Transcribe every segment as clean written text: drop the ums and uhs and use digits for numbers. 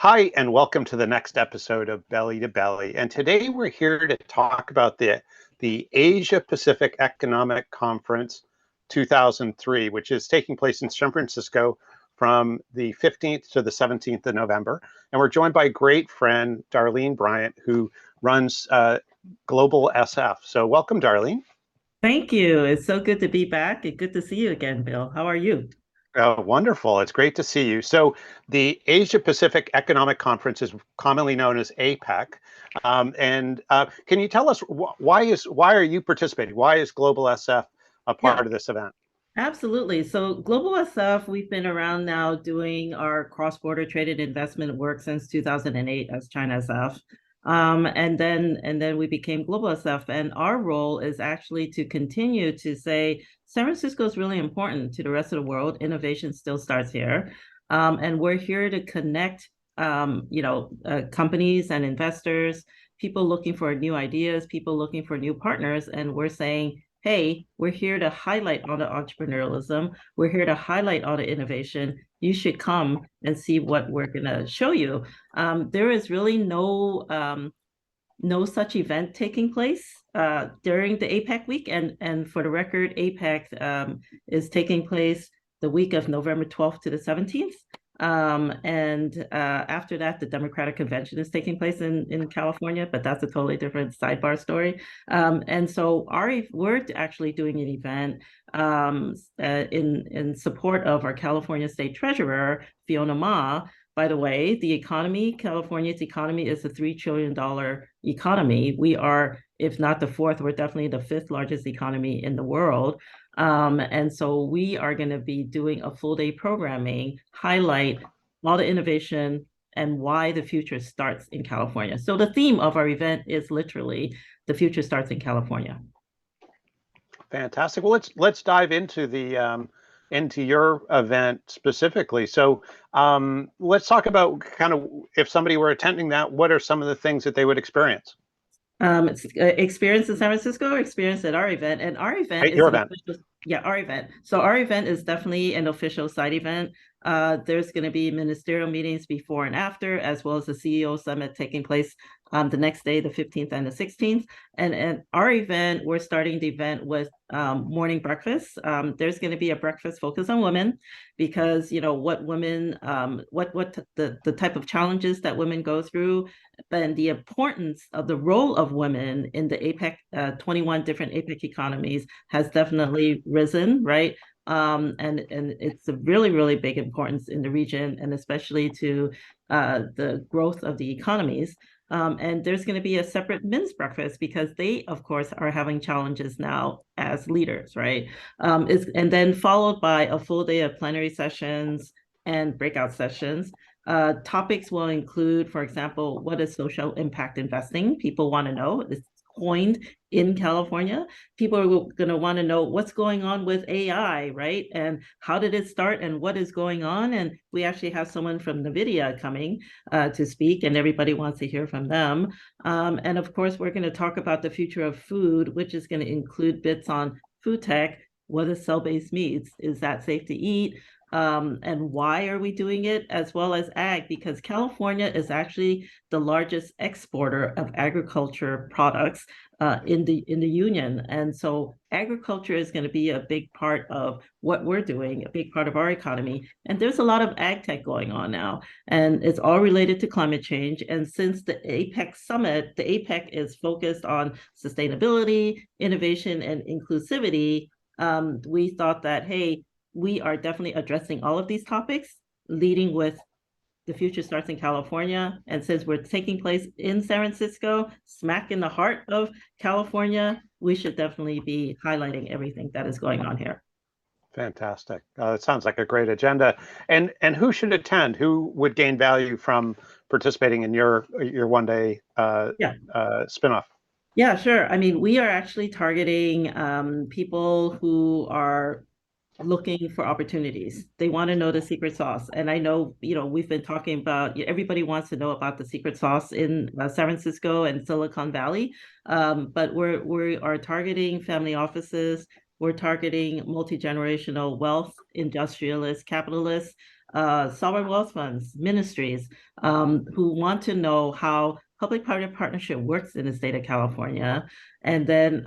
Hi, and welcome to the next episode of Belly to Belly. And today we're here to talk about the Asia Pacific Economic Conference 2003, which is taking place in San Francisco from the 15th to the 17th of November. And we're joined by a great friend, Darlene Bryant, who runs GlobalSF. So welcome, Darlene. Thank you. It's so good to be back and good to see you again, Bill. How are you? Oh, wonderful. It's great to see you. So, the Asia Pacific Economic Conference is commonly known as APEC. Can you tell us why are you participating? Why is Global SF a Yeah, part of this event? absolutely. So GlobalSF, we've been around now doing our cross-border traded investment work since 2008 as China SF. And then we became GlobalSF, and our role is actually to continue to say San Francisco is really important to the rest of the world. Innovation still starts here. And we're here to connect companies and investors, people looking for new ideas, people looking for new partners, and we're saying, hey, we're here to highlight all the entrepreneurialism. We're here to highlight all the innovation. You should come and see what we're going to show you. There is really no such event taking place during the APEC week. And for the record, APEC is taking place the week of November 12th to the 17th. And after that, the Democratic Convention is taking place in California, but that's a totally different sidebar story. And so we're actually doing an event in support of our California State Treasurer, Fiona Ma. By the way, California's economy is a $3 trillion economy. We are, if not the fourth, we're definitely the fifth largest economy in the world. And so we are going to be doing a full day programming, highlight all the innovation and why the future starts in California. So the theme of our event is literally the future starts in California. Fantastic. Well, let's dive into the into your event specifically. So, let's talk about kind of if somebody were attending that, what are some of the things that they would experience It's experience in San Francisco or experience at our event. And our event at is your an event? official, yeah, our event. So our event is definitely an official side event. There's going to be ministerial meetings before and after, as well as the CEO summit taking place the next day, the 15th and the 16th. And our event, we're starting the event with morning breakfast. There's going to be a breakfast focused on women because, you know, what women, the type of challenges that women go through, and the importance of the role of women in the APEC, 21 different APEC economies has definitely risen, right? And it's a really, really big importance in the region, and especially to the growth of the economies. And there's going to be a separate men's breakfast because they, of course, are having challenges now as leaders, right? And then followed by a full day of plenary sessions and breakout sessions. Topics will include, for example, what is social impact investing? People want to know. It's coined in California. People are going to want to know what's going on with AI, right? And how did it start and what is going on? And we actually have someone from NVIDIA coming to speak, and everybody wants to hear from them. And of course, we're going to talk about the future of food, which is going to include bits on food tech. What is cell-based meats? Is that safe to eat? And why are we doing it, as well as ag, because California is actually the largest exporter of agriculture products in the union. And so agriculture is going to be a big part of what we're doing, a big part of our economy. And there's a lot of ag tech going on now, and it's all related to climate change. And since the APEC summit, the APEC is focused on sustainability, innovation, and inclusivity. We thought that, hey, we are definitely addressing all of these topics, leading with the future starts in California. And since we're taking place in San Francisco, smack in the heart of California, we should definitely be highlighting everything that is going on here. Fantastic. It sounds like a great agenda. And who should attend? Who would gain value from participating in your one day Yeah. spinoff? Yeah, sure. I mean, we are actually targeting people who are looking for opportunities. They want to know the secret sauce. And I know, you know, we've been talking about, everybody wants to know about the secret sauce in San Francisco and Silicon Valley. But we are targeting family offices. We're targeting multi-generational wealth, industrialists, capitalists. sovereign wealth funds, ministries, who want to know how public-private partnership works in the state of California, and then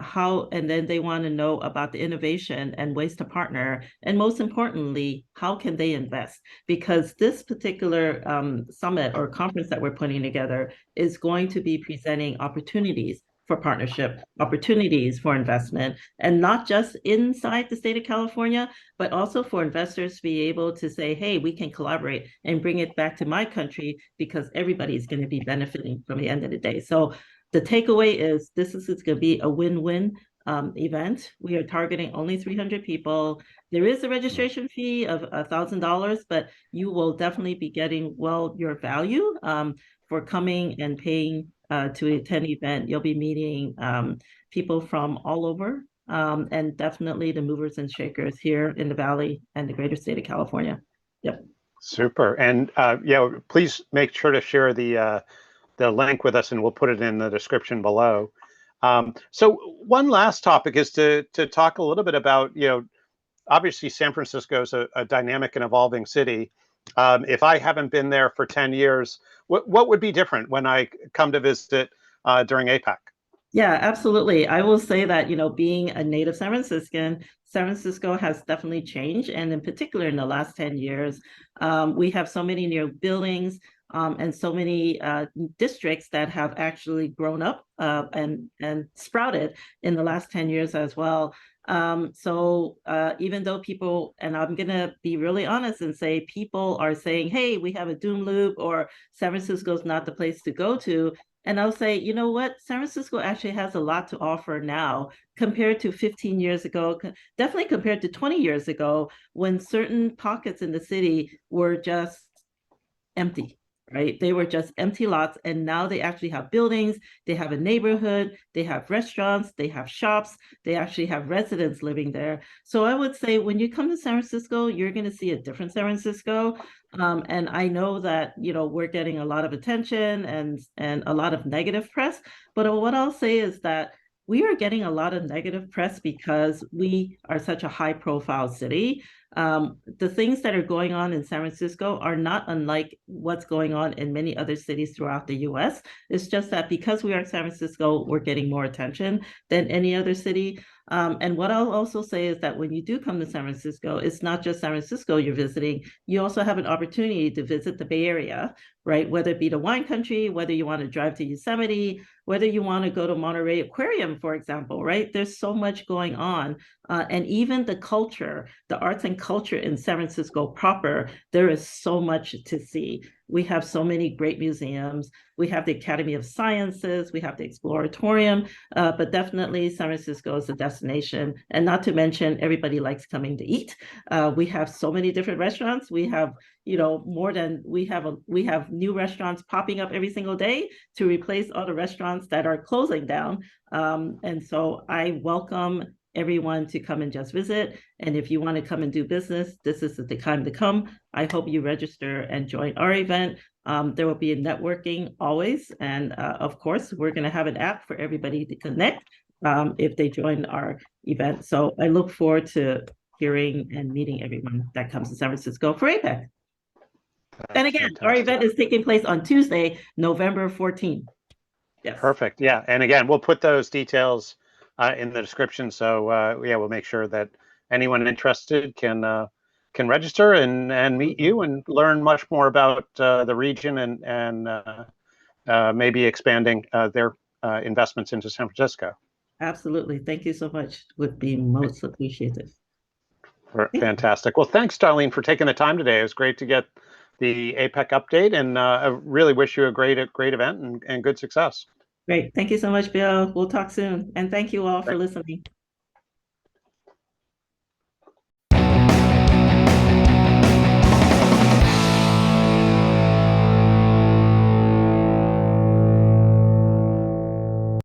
they want to know about the innovation and ways to partner, and most importantly, how can they invest? Because this particular summit or conference that we're putting together is going to be presenting opportunities for partnership, opportunities for investment, and not just inside the state of California, but also for investors to be able to say, hey, we can collaborate and bring it back to my country because everybody's going to be benefiting from the end of the day. So the takeaway is this is going to be a win-win event. We are targeting only 300 people. There is a registration fee of $1,000, but you will definitely be getting your value for coming and paying to attend the event. You'll be meeting people from all over, and definitely the movers and shakers here in the Valley and the greater state of California. Yep. Super. And please make sure to share the link with us, and we'll put it in the description below. So one last topic is to talk a little bit about, obviously San Francisco is a dynamic and evolving city. If I haven't been there for 10 years, what would be different when I come to visit during APEC? Yeah, absolutely. I will say that, being a native San Franciscan, San Francisco has definitely changed. And in particular, in the last 10 years, we have so many new buildings and so many districts that have actually grown up and sprouted in the last 10 years as well. So even though people, and I'm going to be really honest and say people are saying, hey, we have a doom loop, or San Francisco's not the place to go to. And I'll say, you know what? San Francisco actually has a lot to offer now compared to 15 years ago, definitely compared to 20 years ago, when certain pockets in the city were just empty, right? They were just empty lots. And now they actually have buildings, they have a neighborhood, they have restaurants, they have shops, they actually have residents living there. So I would say when you come to San Francisco, you're going to see a different San Francisco. And I know that, we're getting a lot of attention and a lot of negative press. But what I'll say is that we are getting a lot of negative press because we are such a high profile city. The things that are going on in San Francisco are not unlike what's going on in many other cities throughout the US. It's just that because we are in San Francisco, we're getting more attention than any other city. And what I'll also say is that when you do come to San Francisco, it's not just San Francisco you're visiting. You also have an opportunity to visit the Bay Area, right? Whether it be the wine country, whether you want to drive to Yosemite, whether you want to go to Monterey Aquarium, for example, right? There's so much going on. And even the culture, the arts and culture in San Francisco proper, there is so much to see. We have so many great museums. We have the Academy of Sciences. We have the Exploratorium. But definitely San Francisco is a destination. And not to mention, everybody likes coming to eat. We have so many different restaurants. We have, we have new restaurants popping up every single day to replace all the restaurants that are closing down. And so I welcome everyone to come and just visit. And if you want to come and do business, this is the time to come. I hope you register and join our event. There will be a networking always. And of course, we're going to have an app for everybody to connect if they join our event. So I look forward to hearing and meeting everyone that comes to San Francisco for APEC. And again, fantastic. Our event is taking place on Tuesday, November 14th. Yes. Perfect. Yeah. And again, we'll put those details in the description. So we'll make sure that anyone interested can register and meet you and learn much more about the region and maybe expanding their investments into San Francisco. Absolutely. Thank you so much. Would be most appreciated. Fantastic. Well, thanks, Darlene, for taking the time today. It was great to get the APEC update, and I really wish you a great event and good success. Great. Thank you so much, Bill. We'll talk soon. And thank you all for listening.